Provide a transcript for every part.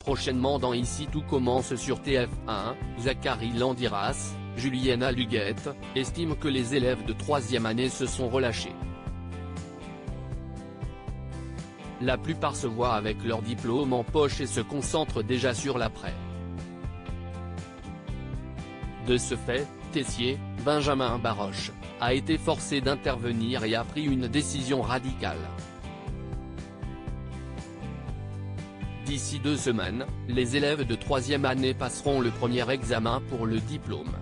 prochainement dans Ici tout commence sur TF1, Zachary Landiras, Juliana Luguette, estiment que les élèves de 3e année se sont relâchés. La plupart se voient avec leur diplôme en poche et se concentrent déjà sur l'après. De ce fait, Tessier, Benjamin Baroche, a été forcé d'intervenir et a pris une décision radicale. D'ici 2 semaines, les élèves de 3e année passeront le premier examen pour le diplôme.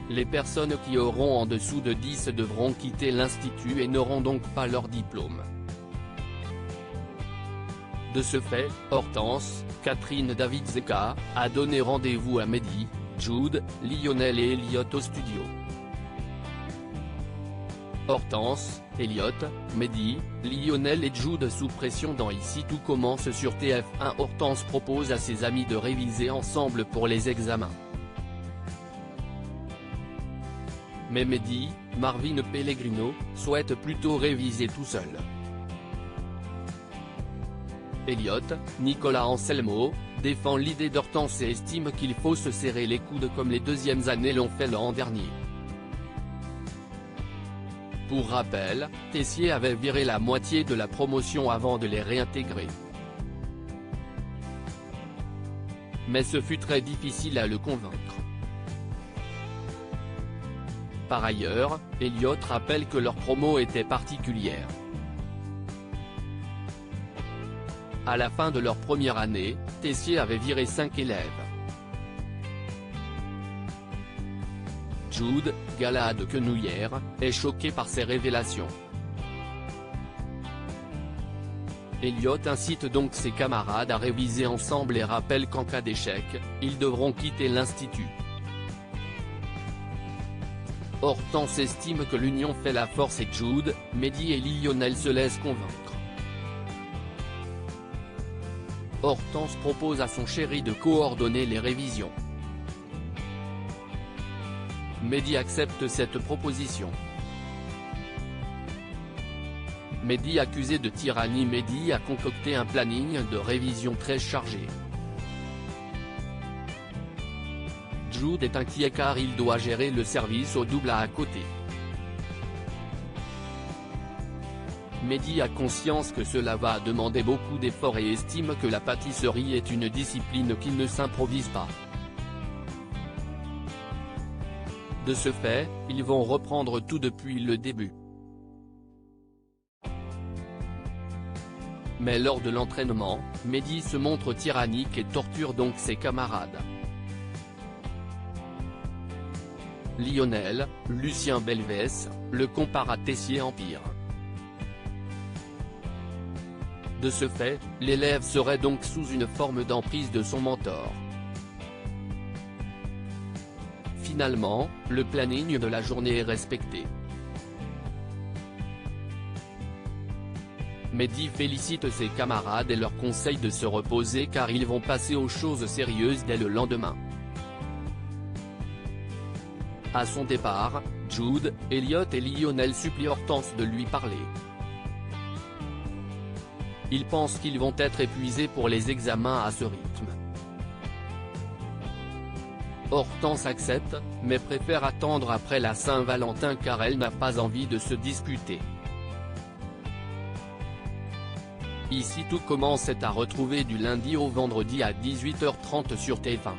Les personnes qui auront en dessous de 10 devront quitter l'institut et n'auront donc pas leur diplôme. De ce fait, Hortense, Catherine David-Zeka, a donné rendez-vous à Mehdi, Jude, Lionel et Elliot au studio. Hortense, Elliot, Mehdi, Lionel et Jude sous pression dans Ici tout commence sur TF1. Hortense propose à ses amis de réviser ensemble pour les examens. Mais Mehdi, Marvin Pellegrino, souhaite plutôt réviser tout seul. Elliot, Nicolas Anselmo, défend l'idée d'Hortense et estime qu'il faut se serrer les coudes comme les 2e années l'ont fait l'an dernier. Pour rappel, Tessier avait viré la moitié de la promotion avant de les réintégrer. Mais ce fut très difficile à le convaincre. Par ailleurs, Elliot rappelle que leur promo était particulière. À la fin de leur première année, Tessier avait viré 5 élèves. Jude, Galade Quenouillère, est choqué par ces révélations. Elliot incite donc ses camarades à réviser ensemble et rappelle qu'en cas d'échec, ils devront quitter l'institut. Hortense estime que l'union fait la force et Jude, Mehdi et Lionel se laissent convaincre. Hortense propose à son chéri de coordonner les révisions. Mehdi accepte cette proposition. Mehdi accusé de tyrannie. Mehdi a concocté un planning de révision très chargé. Jude est inquiet car il doit gérer le service au double à côté. Mehdi a conscience que cela va demander beaucoup d'efforts et estime que la pâtisserie est une discipline qui ne s'improvise pas. De ce fait, ils vont reprendre tout depuis le début. Mais lors de l'entraînement, Mehdi se montre tyrannique et torture donc ses camarades. Lionel, Lucien Belvès, le compare à Tessier en pire. De ce fait, l'élève serait donc sous une forme d'emprise de son mentor. Finalement, le planning de la journée est respecté. Mehdi félicite ses camarades et leur conseille de se reposer car ils vont passer aux choses sérieuses dès le lendemain. À son départ, Jude, Elliot et Lionel supplient Hortense de lui parler. Ils pensent qu'ils vont être épuisés pour les examens à ce rythme. Hortense accepte, mais préfère attendre après la Saint-Valentin car elle n'a pas envie de se disputer. Ici tout commence est à retrouver du lundi au vendredi à 18h30 sur TF1.